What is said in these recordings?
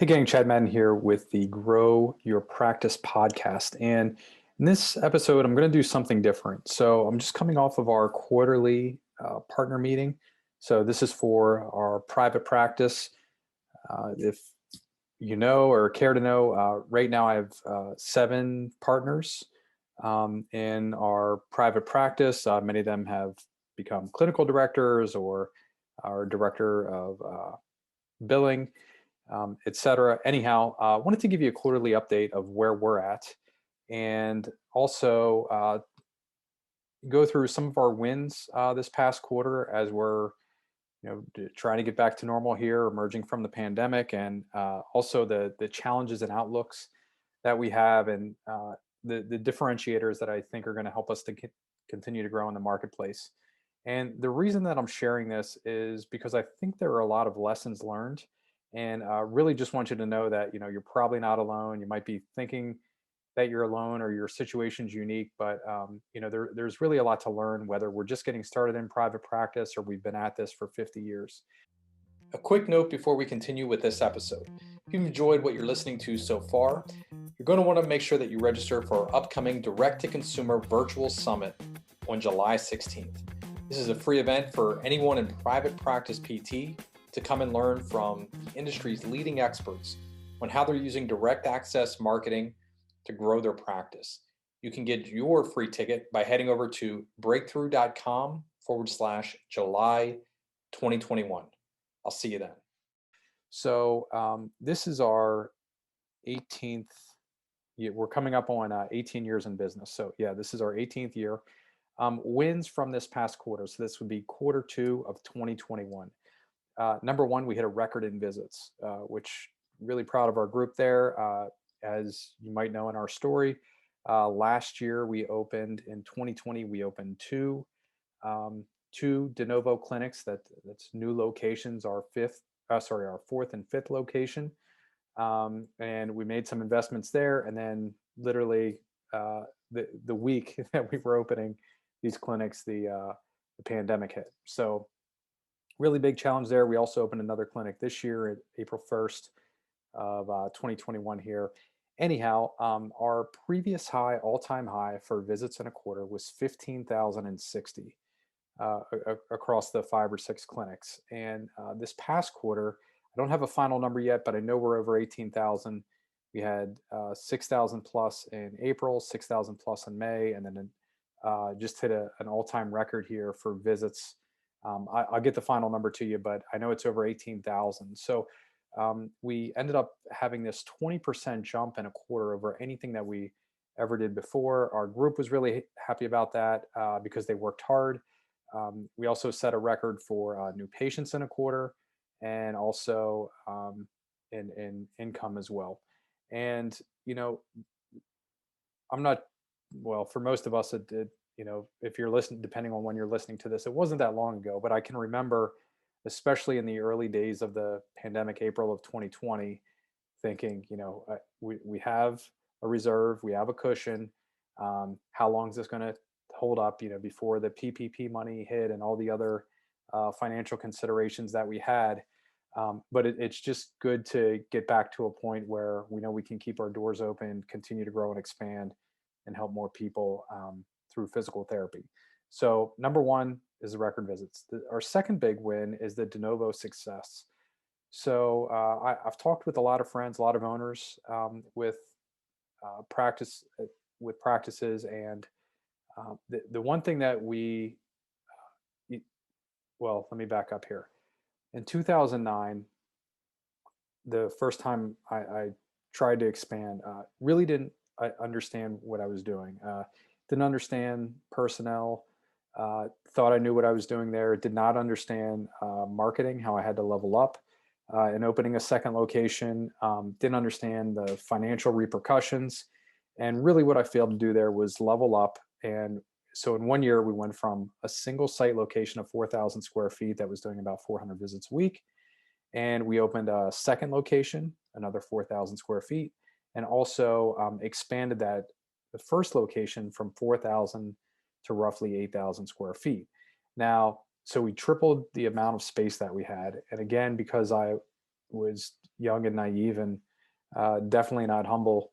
Hey gang, Chad Madden here with the Grow Your Practice podcast. And in this episode, I'm going to do something different. So I'm just coming off of our quarterly partner meeting. So this is for our private practice. If you know or care to know, right now I have 7 partners in our private practice. Many of them have become clinical directors or our director of billing, etc. Anyhow, wanted to give you a quarterly update of where we're at, and also go through some of our wins this past quarter as we're trying to get back to normal here, emerging from the pandemic, and also the challenges and outlooks that we have, and the differentiators that I think are going to help us to continue to grow in the marketplace. And the reason that I'm sharing this is because I think there are a lot of lessons learned, and really just want you to know that you're probably not alone. You might be thinking that you're alone or your situation's unique, but there's really a lot to learn, whether we're just getting started in private practice or we've been at this for 50 years. A quick note before we continue with this episode. If you've enjoyed what you're listening to so far, you're going to want to make sure that you register for our upcoming direct-to-consumer virtual summit on July 16th. This is a free event for anyone in private practice PT to come and learn from the industry's leading experts on how they're using direct access marketing to grow their practice. You can get your free ticket by heading over to breakthrough.com/July 2021. I'll see you then. So this is our 18th year. We're coming up on 18 years in business. So yeah, this is our 18th year. Wins from this past quarter. So this would be quarter 2 of 2021. Number one, we hit a record in visits, which really proud of our group there. As you might know in our story, last year we opened, in 2020, we opened two de novo clinics. That's new locations, our fourth and fifth location. And we made some investments there. And then literally the week that we were opening these clinics, the pandemic hit. So really big challenge there. We also opened another clinic this year, April 1st of 2021 here. Anyhow, our previous high, all-time high for visits in a quarter was 15,060 across the 5 or 6 clinics. And this past quarter, I don't have a final number yet, but I know we're over 18,000. We had 6,000 plus in April, 6,000 plus in May, and then just hit an all-time record here for visits. I'll get the final number to you, but I know it's over 18,000. So we ended up having this 20% jump in a quarter over anything that we ever did before. Our group was really happy about that because they worked hard. We also set a record for new patients in a quarter, and also in income as well. And I'm not, well, for most of us, it did. If you're listening, depending on when you're listening to this, it wasn't that long ago, but I can remember, especially in the early days of the pandemic, April of 2020, thinking, we have a reserve, we have a cushion. How long is this going to hold up, before the PPP money hit and all the other financial considerations that we had. But it's just good to get back to a point where we know we can keep our doors open, continue to grow and expand, and help more people through physical therapy. So number one is the record visits. Our second big win is the de novo success. So I've talked with a lot of friends, a lot of owners with practices, and the one thing that well, let me back up here. In 2009, the first time I tried to expand, really didn't understand what I was doing. Didn't understand personnel. Thought I knew what I was doing there. Did not understand marketing, how I had to level up in opening a second location. Didn't understand the financial repercussions. And really what I failed to do there was level up. And so in 1 year, we went from a single site location of 4,000 square feet that was doing about 400 visits a week. And we opened a second location, another 4,000 square feet, and also expanded the first location from 4,000 to roughly 8,000 square feet. Now, so we tripled the amount of space that we had. And again, because I was young and naive, and definitely not humble,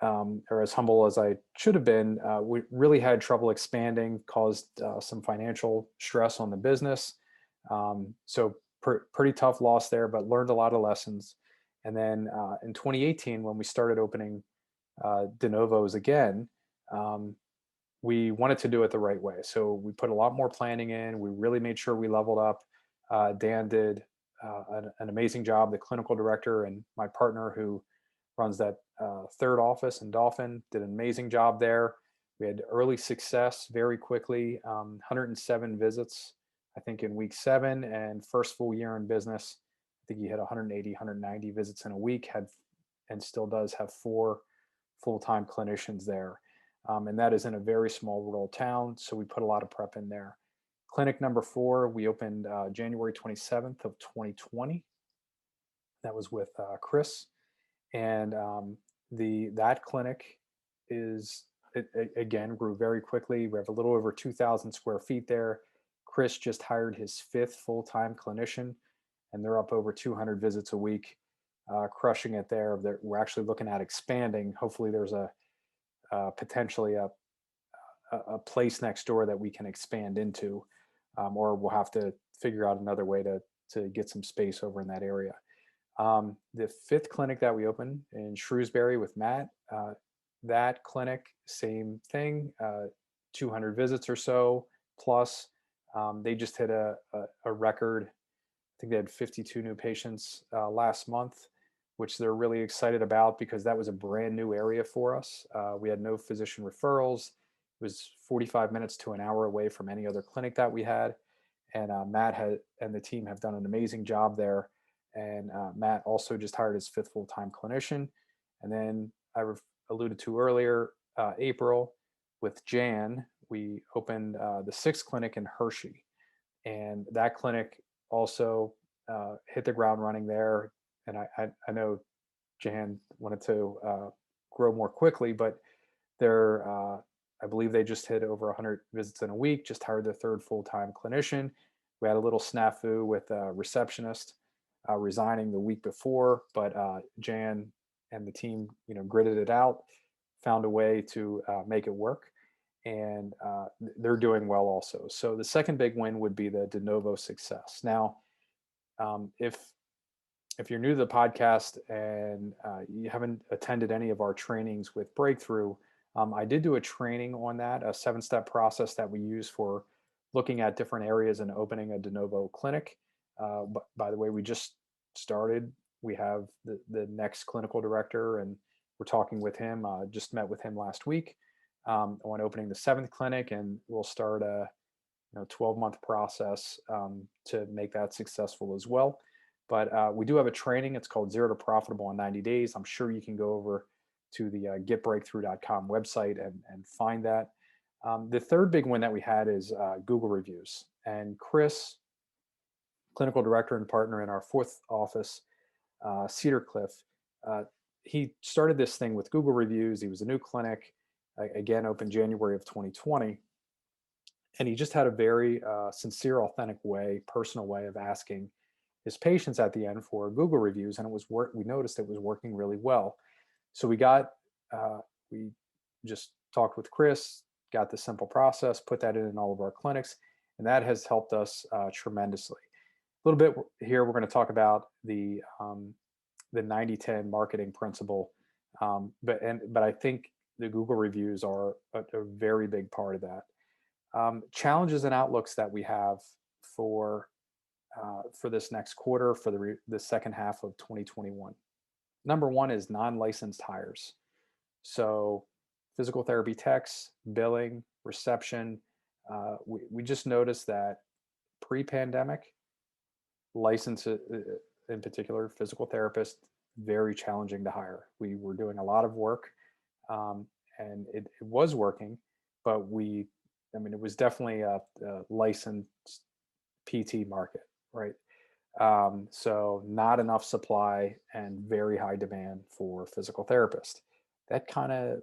or as humble as I should have been. We really had trouble expanding, caused some financial stress on the business. So pretty tough loss there, but learned a lot of lessons. And then in 2018, when we started opening de novos again, um, we wanted to do it the right way. So we put a lot more planning in. We really made sure we leveled up. Dan did an amazing job. The clinical director and my partner, who runs that third office in Dolphin, did an amazing job there. We had early success very quickly. 107 visits, I think, in week 7, and first full year in business, I think he had 180, 190 visits in a week. Had and still does have 4 full-time clinicians there. And that is in a very small rural town. So we put a lot of prep in there. Clinic number 4, we opened January 27th of 2020. That was with Chris. And that clinic is, again, grew very quickly. We have a little over 2,000 square feet there. Chris just hired his 5th full-time clinician, and they're up over 200 visits a week, crushing it there. We're actually looking at expanding. Hopefully there's potentially a place next door that we can expand into, or we'll have to figure out another way to get some space over in that area. The 5th clinic that we opened in Shrewsbury with Matt, that clinic, same thing, 200 visits or so plus. They just hit a record. I think they had 52 new patients last month, which they're really excited about because that was a brand new area for us. We had no physician referrals. It was 45 minutes to an hour away from any other clinic that we had. And Matt and the team have done an amazing job there. And Matt also just hired his 5th full-time clinician. And then I alluded to earlier, April, with Jan, we opened the 6th clinic in Hershey. And that clinic also hit the ground running there. And I know Jan wanted to grow more quickly, but I believe they just hit over 100 visits in a week, just hired their 3rd full-time clinician. We had a little snafu with a receptionist resigning the week before, but Jan and the team, gritted it out, found a way to make it work, and they're doing well also. So the second big win would be the de novo success. Now, if you're new to the podcast and you haven't attended any of our trainings with Breakthrough, I did do a training on that, a 7-step process that we use for looking at different areas and opening a de novo clinic. But by the way, we just started. We have the next clinical director, and we're talking with him. Just met with him last week on opening the 7th clinic, and we'll start a 12-month process to make that successful as well. But we do have a training. It's called Zero to Profitable in 90 Days. I'm sure you can go over to the getbreakthrough.com website and find that. The third big win that we had is Google reviews. And Chris, clinical director and partner in our 4th office, Cedar Cliff, he started this thing with Google reviews. He was a new clinic, again, opened January of 2020. And he just had a very sincere, authentic way, personal way of asking his patients at the end for Google reviews. And we noticed it was working really well. So we just talked with Chris, got the simple process, put that in all of our clinics, and that has helped us tremendously. A little bit here, we're going to talk about the 90-10 marketing principle, but I think the Google reviews are a very big part of that. Challenges and outlooks that we have for this next quarter, for the second half of 2021. Number 1 is non-licensed hires. So physical therapy techs, billing, reception. We just noticed that pre-pandemic, licensed in particular, physical therapists, very challenging to hire. We were doing a lot of work, and it was working, but it was definitely a licensed PT market, right? So not enough supply and very high demand for physical therapists. That kind of,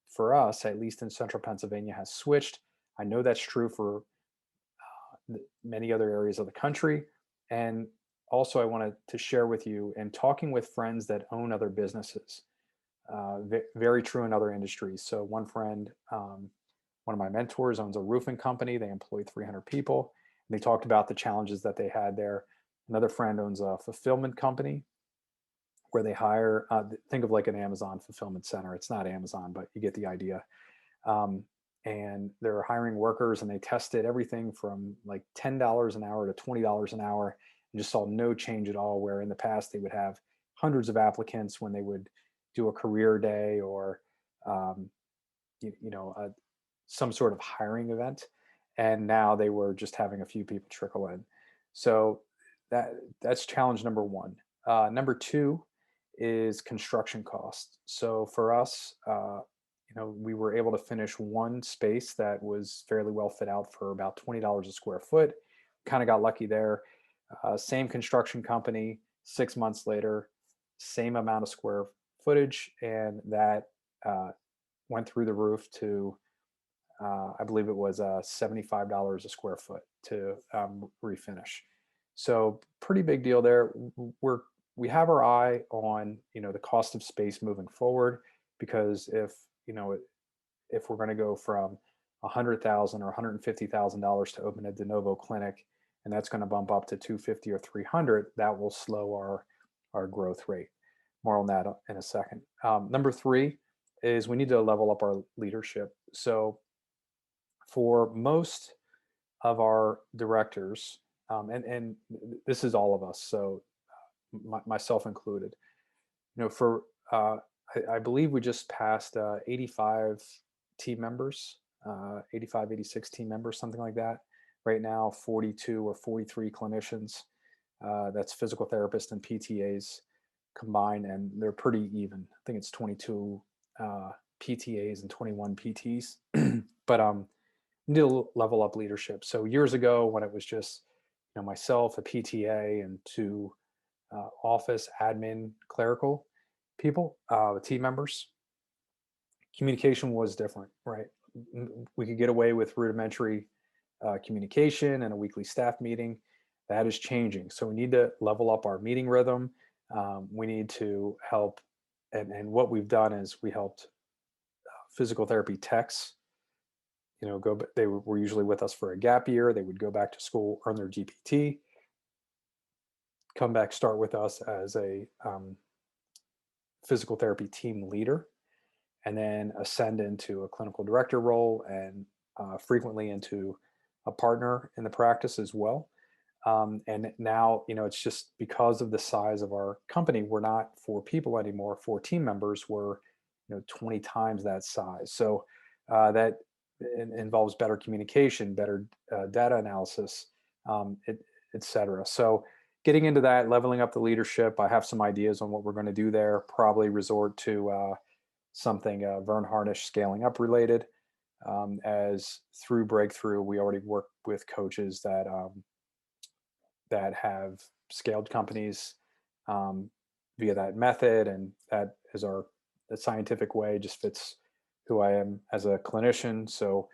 for us, at least in central Pennsylvania, has switched. I know that's true for many other areas of the country. And also I wanted to share with you, and talking with friends that own other businesses, very true in other industries. So one friend, one of my mentors, owns a roofing company. They employ 300 people. And they talked about the challenges that they had there. Another friend owns a fulfillment company where they hire, think of like an Amazon fulfillment center. It's not Amazon, but you get the idea. Um, and they're hiring workers, and they tested everything from like $10 an hour to $20 an hour, and just saw no change at all. Where in the past they would have hundreds of applicants when they would do a career day or um, you know, some sort of hiring event, and now they were just having a few people trickle in. So that's challenge number one. Number two is construction costs. So for us, we were able to finish one space that was fairly well fit out for about $20 a square foot. Kind of got lucky there. Same construction company, 6 months later, same amount of square footage, and that uh, went through the roof to I believe it was $75 a square foot to refinish. So pretty big deal there. We have our eye on the cost of space moving forward, because if we're going to go from $100,000 or $150,000 to open a de novo clinic, and that's going to bump up to 250 or 300, that will slow our growth rate. More on that in a second. Number three is we need to level up our leadership. So for most of our directors, and this is all of us, so myself included, for I believe we just passed 85 team members, 85, 86 team members, something like that. Right now, 42 or 43 clinicians. That's physical therapists and PTAs combined, and they're pretty even. I think it's 22 PTAs and 21 PTs. But need to level up leadership. So years ago, when it was just myself, a PTA, and two office admin clerical people, team members, communication was different, right? We could get away with rudimentary communication and a weekly staff meeting. That is changing. So we need to level up our meeting rhythm. We need to help, and what we've done is we helped physical therapy techs they were usually with us for a gap year. They would go back to school, earn their GPT, come back, start with us as a physical therapy team leader, and then ascend into a clinical director role, and frequently into a partner in the practice as well. And now, it's just because of the size of our company, we're not 4 people anymore. 4 team members, were 20 times that size. So that involves better communication, better data analysis, et cetera. So getting into that, leveling up the leadership, I have some ideas on what we're going to do there. Probably resort to something Vern Harnish scaling up related. As through Breakthrough, we already work with coaches that have scaled companies via that method, and that is the scientific way, just fits who I am as a clinician. So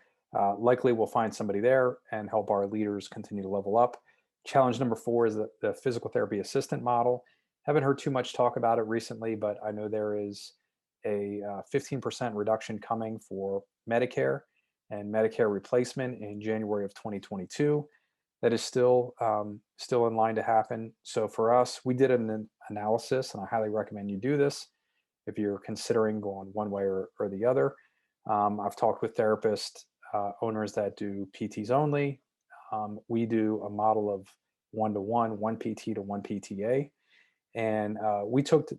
likely we'll find somebody there and help our leaders continue to level up. Challenge number 4 is the physical therapy assistant model. Haven't heard too much talk about it recently, but I know there is a 15% reduction coming for Medicare and Medicare replacement in January of 2022. That is still in line to happen. So for us, we did an analysis, and I highly recommend you do this if you're considering going one way or the other. I've talked with therapists, owners that do PTs only. We do a model of 1-to-1, 1 PT to 1 PTA, and we took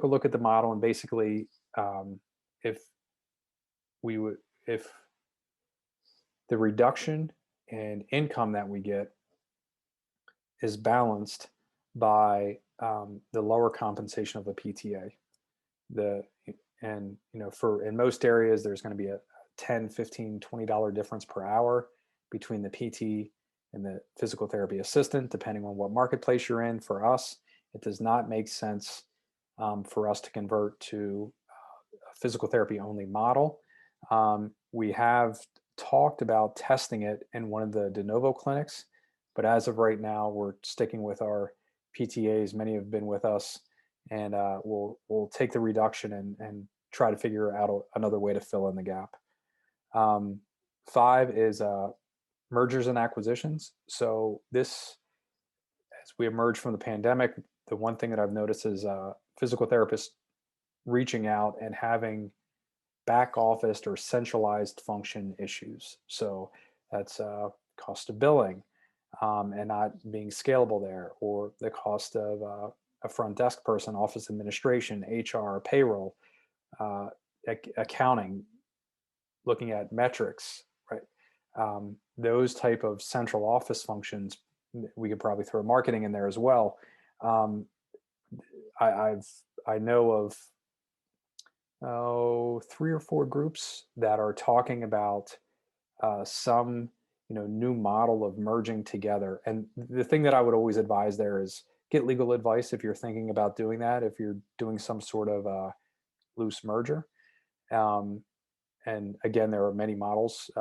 a look at the model, and basically, if the reduction in income that we get is balanced by the lower compensation of a PTA. For in most areas, there's going to be a $10, $15, $20 difference per hour between the PT and the physical therapy assistant, depending on what marketplace you're in. For us, it does not make sense for us to convert to a physical therapy only model. We have talked about testing it in one of the de novo clinics, but as of right now, we're sticking with our PTAs, many have been with us, and we'll take the reduction and try to figure out another way to fill in the gap. 5 is mergers and acquisitions. So this, as we emerge from the pandemic, the one thing that I've noticed is physical therapists reaching out and having back office or centralized function issues. So that's cost of billing and not being scalable there, or the cost of a front desk person, office administration, HR, payroll, accounting, looking at metrics, right? Those type of central office functions, we could probably throw marketing in there as well. I know of 3 or 4 groups that are talking about some new model of merging together. And the thing that I would always advise there is get legal advice if you're thinking about doing that, if you're doing some sort of loose merger. And again, there are many models.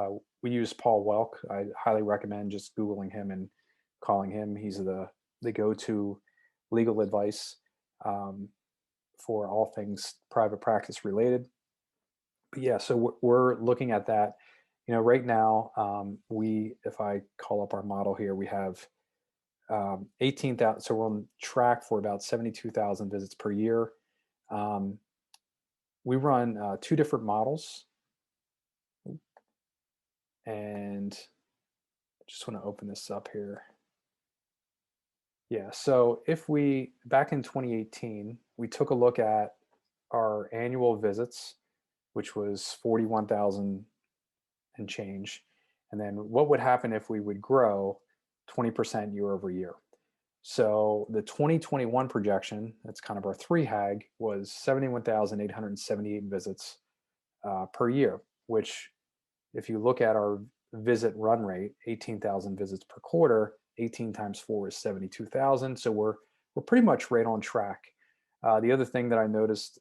We use Paul Welk. I highly recommend just Googling him and calling him. He's the go-to legal advice for all things private practice related. But yeah, so we're looking at that. Right now, if I call up our model here, we have 18,000. So we're on track for about 72,000 visits per year. We run 2 different models. And I just want to open this up here. Yeah, so back in 2018, we took a look at our annual visits, which was 41,000 and change. And then what would happen if we would grow 20% year over year? So the 2021 projection, that's kind of our 3HAG, was 71,878 visits per year, which if you look at our visit run rate, 18,000 visits per quarter, 18 times 4 is 72,000. So we're pretty much right on track. The other thing that I noticed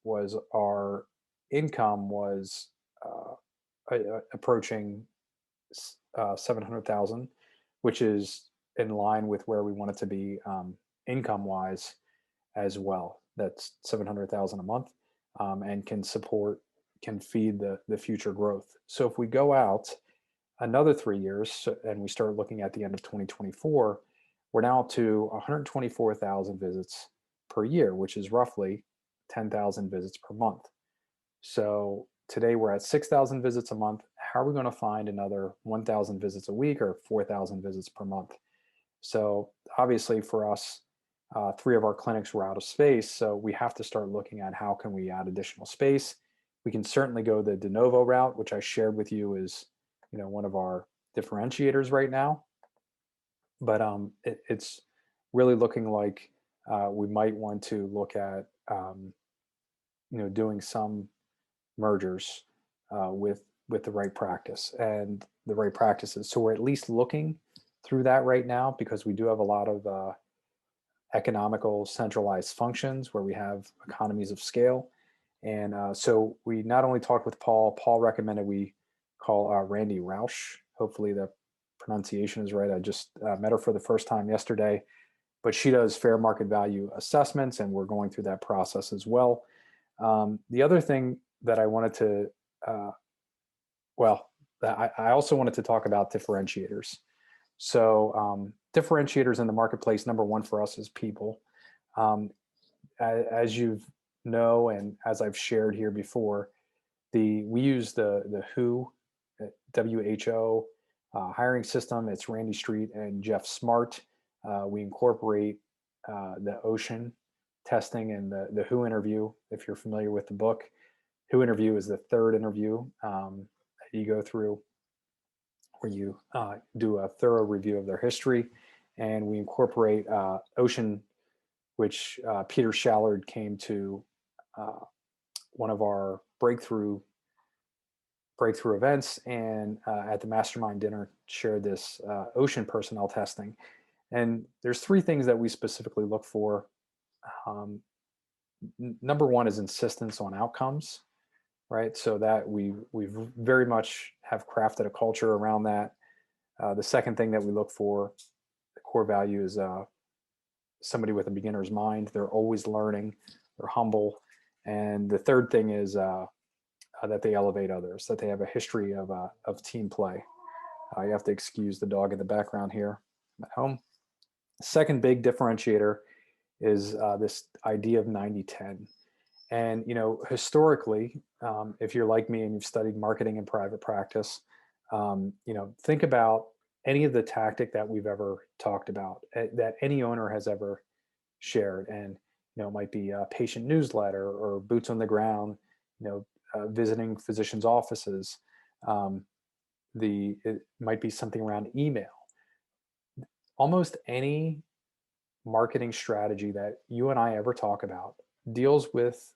was our income was approaching 700,000, which is in line with where we want it to be income-wise as well. That's 700,000 a month, and can feed the future growth. So if we go out another 3 years and we start looking at the end of 2024, we're now up to 124,000 visits per year, which is roughly 10,000 visits per month. So today we're at 6,000 visits a month. How are we going to find another 1,000 visits a week or 4,000 visits per month? So obviously for us, 3 of our clinics were out of space. So we have to start looking at how can we add additional space. We can certainly go the de novo route, which I shared with you is, one of our differentiators right now. But it's really looking like we might want to look at, doing some mergers with the right practice and the right practices. So we're at least looking through that right now because we do have a lot of economical centralized functions where we have economies of scale. And so we not only talked with Paul recommended we call Randy Rausch. Hopefully the pronunciation is right. I just met her for the first time yesterday, but she does fair market value assessments, and we're going through that process as well. The other thing that I wanted to, I also wanted to talk about differentiators. So differentiators in the marketplace, number one for us is people. As you know, and as I've shared here before, we use the WHO hiring system. It's Randy Street and Jeff Smart. We incorporate the OCEAN testing and the WHO interview. If you're familiar with the book, WHO interview is the 3rd interview you go through where you do a thorough review of their history. And we incorporate OCEAN, which Peter Shallard came to one of our breakthrough events, and at the mastermind dinner shared this OCEAN personnel testing. And there's 3 things that we specifically look for. Number one is insistence on outcomes, right? So that we very much have crafted a culture around that. The second thing that we look for, the core value, is somebody with a beginner's mind. They're always learning, they're humble. And the third thing is that they elevate others, that they have a history of team play. You have to excuse the dog in the background here. I'm at home. Second big differentiator is this idea of 90-10. And, historically, if you're like me and you've studied marketing in private practice, think about any of the tactic that we've ever talked about, that any owner has ever shared. And, it might be a patient newsletter or boots on the ground, visiting physicians' offices. It might be something around email. Almost any marketing strategy that you and I ever talk about deals with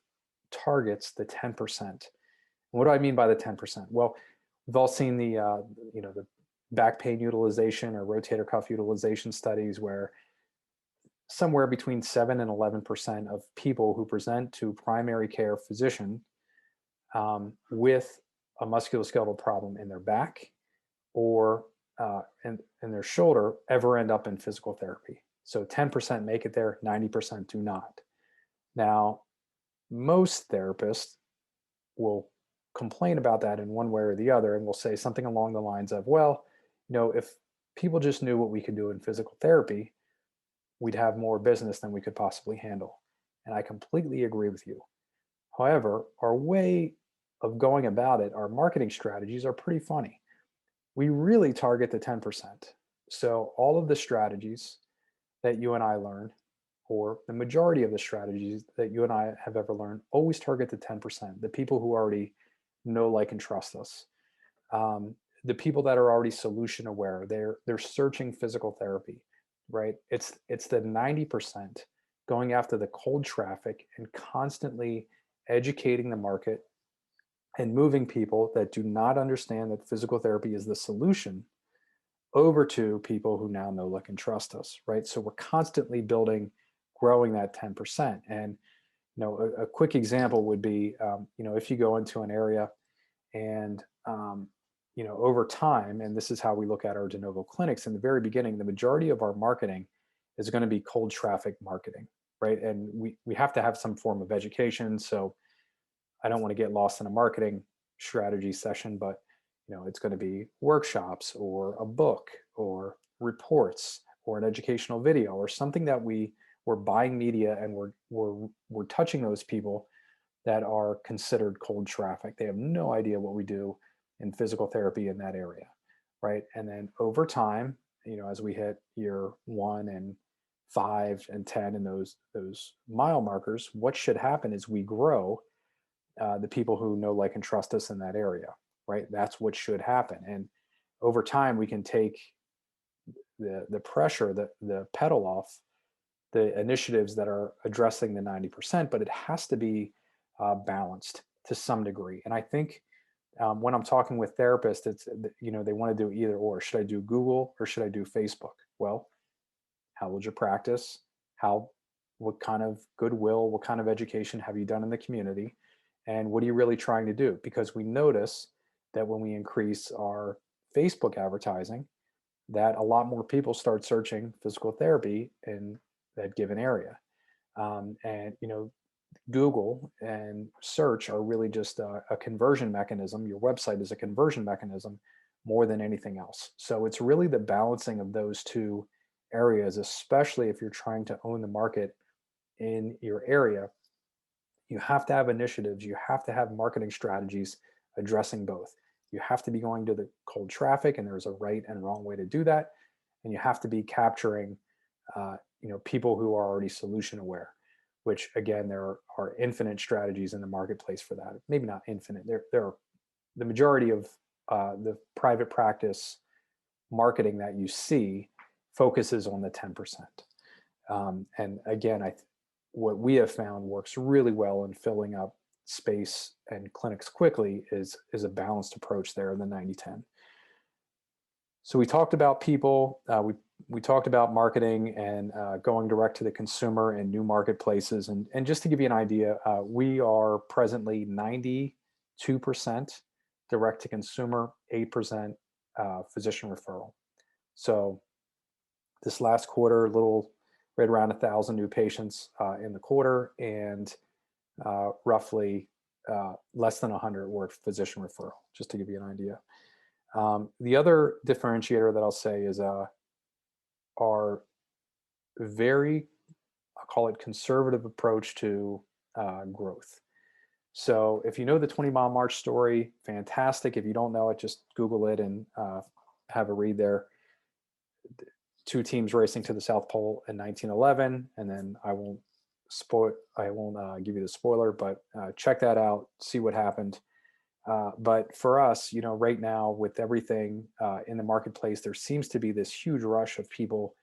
targets the 10%. What do I mean by the 10%? Well, we've all seen the back pain utilization or rotator cuff utilization studies where somewhere between 7 and 11% of people who present to primary care physician with a musculoskeletal problem in their back or in their shoulder ever end up in physical therapy. So 10% make it there, 90% do not. Now, most therapists will complain about that in one way or the other and will say something along the lines of, well, if people just knew what we could do in physical therapy, we'd have more business than we could possibly handle. And I completely agree with you. However, our way of going about it, our marketing strategies are pretty funny. We really target the 10%. So all of the strategies that you and I learn, or the majority of the strategies that you and I have ever learned, always target the 10%, the people who already know, like, and trust us. The people that are already solution aware, they're searching physical therapy, right? It's the 90% going after the cold traffic and constantly educating the market and moving people that do not understand that physical therapy is the solution over to people who now know, like, and trust us, right? So we're constantly growing that 10%. And, a quick example would be, if you go into an area and, over time, and this is how we look at our de novo clinics, in the very beginning, the majority of our marketing is going to be cold traffic marketing, right? And we have to have some form of education. So I don't want to get lost in a marketing strategy session, but it's going to be workshops or a book or reports or an educational video or something that we're buying media and we're touching those people that are considered cold traffic. They have no idea what we do in physical therapy in that area, right? And then over time, as we hit year 1 and 5 and 10 and those mile markers, what should happen is we grow the people who know, like, and trust us in that area, right? That's what should happen. And over time, we can take the pressure, the pedal off the initiatives that are addressing the 90%, but it has to be balanced to some degree. And I think when I'm talking with therapists, it's, they want to do either or. Should I do Google or should I do Facebook? Well, how would you practice? What kind of goodwill, what kind of education have you done in the community? And what are you really trying to do? Because we notice that when we increase our Facebook advertising, that a lot more people start searching physical therapy in that given area. And Google and search are really just a conversion mechanism. Your website is a conversion mechanism more than anything else. So it's really the balancing of those two areas, especially if you're trying to own the market in your area. You have to have initiatives, you have to have marketing strategies addressing both. You have to be going to the cold traffic, and there's a right and wrong way to do that. And you have to be capturing people who are already solution aware, which, again, there are infinite strategies in the marketplace for that. Maybe not infinite. There are the majority of the private practice marketing that you see focuses on the 10%. And again, what we have found works really well in filling up space and clinics quickly is a balanced approach there in the 90-10. So we talked about people, we talked about marketing and going direct to the consumer in new marketplaces. And just to give you an idea, we are presently 92% direct to consumer, 8% physician referral. So this last quarter, a little right around 1,000 new patients in the quarter, and roughly less than 100 were physician referral, just to give you an idea. The other differentiator that I'll say is our very, I'll call it conservative approach to growth. So if you know the 20 Mile March story, fantastic. If you don't know it, just Google it and have a read there. Two teams racing to the South Pole in 1911, and then I won't give you the spoiler, but check that out, see what happened. But for us, right now with everything in the marketplace, there seems to be this huge rush of people,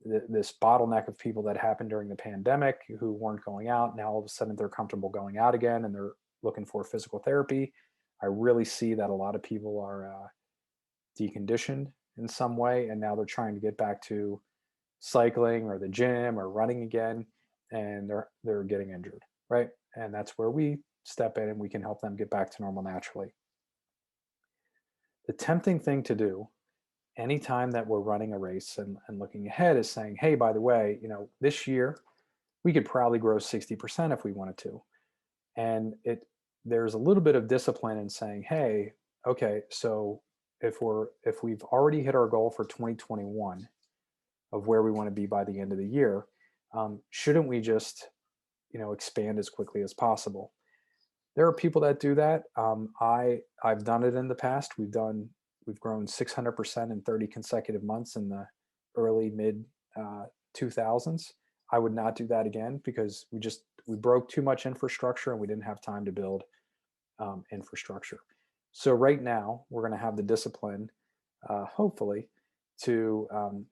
this bottleneck of people that happened during the pandemic who weren't going out. Now all of a sudden they're comfortable going out again and they're looking for physical therapy. I really see that a lot of people are deconditioned in some way, and now they're trying to get back to cycling or the gym or running again, and they're getting injured, right? And that's where we step in and we can help them get back to normal naturally. The tempting thing to do anytime that we're running a race and looking ahead is saying, hey, by the way, this year we could probably grow 60% if we wanted to. And there's a little bit of discipline in saying, hey, okay, so if we've already hit our goal for 2021 of where we want to be by the end of the year, shouldn't we just expand as quickly as possible? There are people that do that. I've done it in the past. We've grown 600% in 30 consecutive months in the early mid 2000s. I would not do that again because we broke too much infrastructure and we didn't have time to build infrastructure. So right now we're going to have the discipline, hopefully, to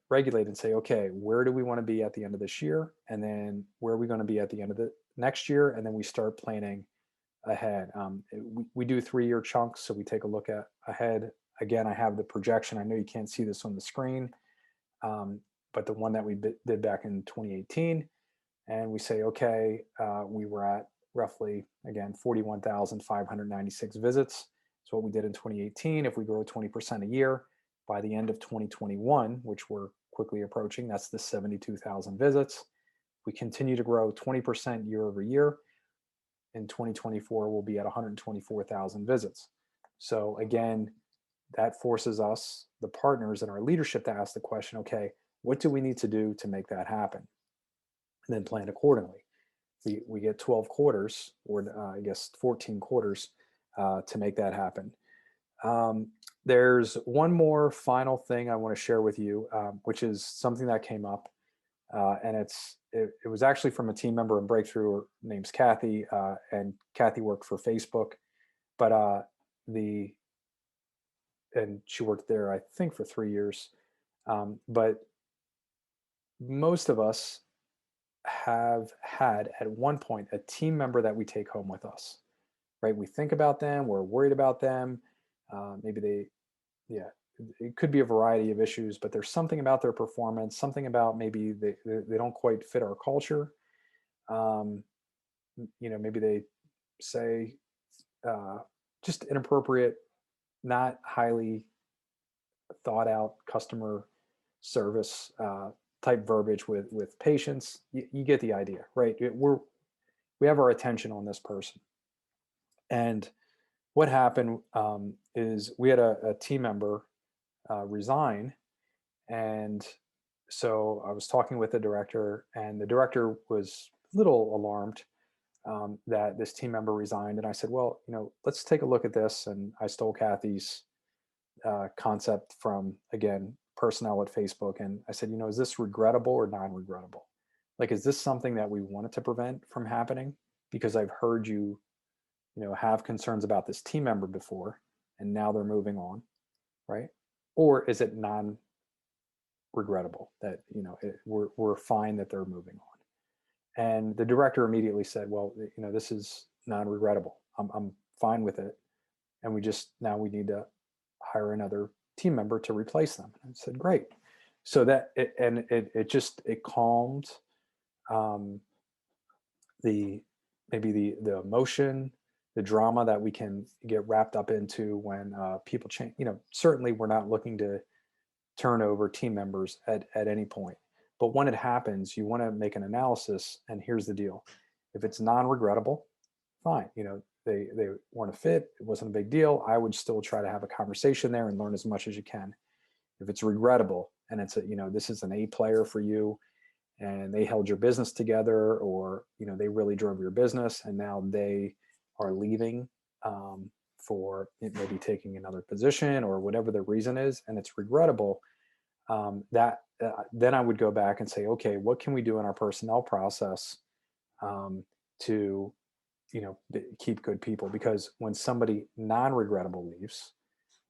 regulate and say, okay, where do we want to be at the end of this year? And then where are we going to be at the end of the next year? And then we start planning ahead. We do 3-year chunks. So we take a look at ahead. Again, I have the projection. I know you can't see this on the screen, but the one that we did back in 2018. And we say, okay, we were at roughly, again, 41,596 visits. That's what we did in 2018. If we grow 20% a year, by the end of 2021, which we're quickly approaching, that's the 72,000 visits. We continue to grow 20% year over year. In 2024, we'll be at 124,000 visits. So again, that forces us, the partners and our leadership, to ask the question, okay, what do we need to do to make that happen? And then plan accordingly. We get 12 quarters, or I guess 14 quarters to make that happen. There's one more final thing I want to share with you, which is something that came up, and it was actually from a team member in Breakthrough. Her name's Kathy, and Kathy worked for Facebook, but and she worked there, I think, for 3 years. But most of us have had at one point a team member that we take home with us, right? We think about them, we're worried about them. Maybe it could be a variety of issues, but there's something about their performance, something about maybe they don't quite fit our culture. Maybe they say just inappropriate, not highly thought out customer service type verbiage with patients. You get the idea, right? We have our attention on this person. And what happened is we had a team member resign. And so I was talking with the director, and the director was a little alarmed that this team member resigned. And I said, well, let's take a look at this. And I stole Kathy's concept from, again, personnel at Facebook. And I said, is this regrettable or non-regrettable? Like, is this something that we wanted to prevent from happening? Because I've heard you, have concerns about this team member before, and now they're moving on, right? Or is it non-regrettable that, we're fine that they're moving on? And the director immediately said, well, this is non-regrettable. I'm fine with it. And we need to hire another team member to replace them. And I said, great. So that, it calmed the emotion, the drama that we can get wrapped up into when people change. Certainly we're not looking to turn over team members at any point. But when it happens, you want to make an analysis, and here's the deal. If it's non-regrettable, fine. They weren't a fit. It wasn't a big deal. I would still try to have a conversation there and learn as much as you can. If it's regrettable and it's this is an A player for you and they held your business together, or, they really drove your business and now they are leaving for maybe taking another position or whatever the reason is, and it's regrettable, then I would go back and say, okay, what can we do in our personnel process to keep good people? Because when somebody non-regrettable leaves,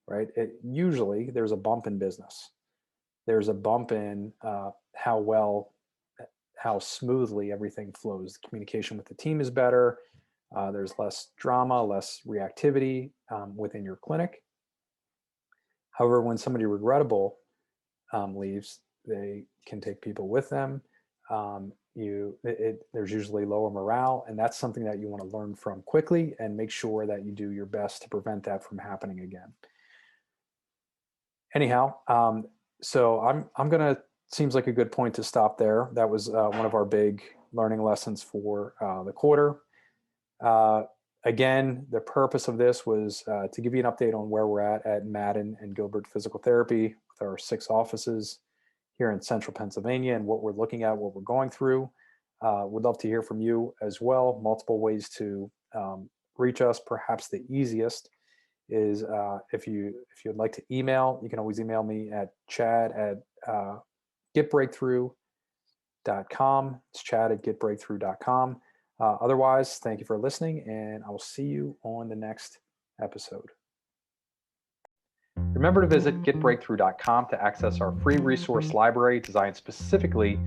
right, usually there's a bump in business. There's a bump in how smoothly everything flows. The communication with the team is better. There's less drama, less reactivity within your clinic. However, when somebody regrettable leaves, they can take people with them. There's usually lower morale, and that's something that you want to learn from quickly and make sure that you do your best to prevent that from happening again. Anyhow, so I'm gonna, seems like a good point to stop there. That was one of our big learning lessons for the quarter. Again, the purpose of this was to give you an update on where we're at Madden and Gilbert Physical Therapy with our 6 offices here in central Pennsylvania and what we're looking at, what we're going through. Would love to hear from you as well. Multiple ways to reach us. Perhaps the easiest is if you'd like to email, you can always email me at chad@getbreakthrough.com. It's chad@getbreakthrough.com. Otherwise, thank you for listening, and I will see you on the next episode. Remember to visit getbreakthrough.com to access our free resource library designed specifically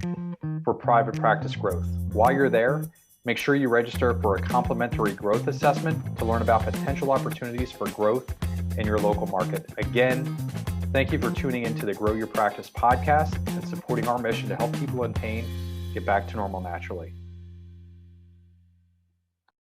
for private practice growth. While you're there, make sure you register for a complimentary growth assessment to learn about potential opportunities for growth in your local market. Again, thank you for tuning into the Grow Your Practice podcast and supporting our mission to help people in pain get back to normal naturally.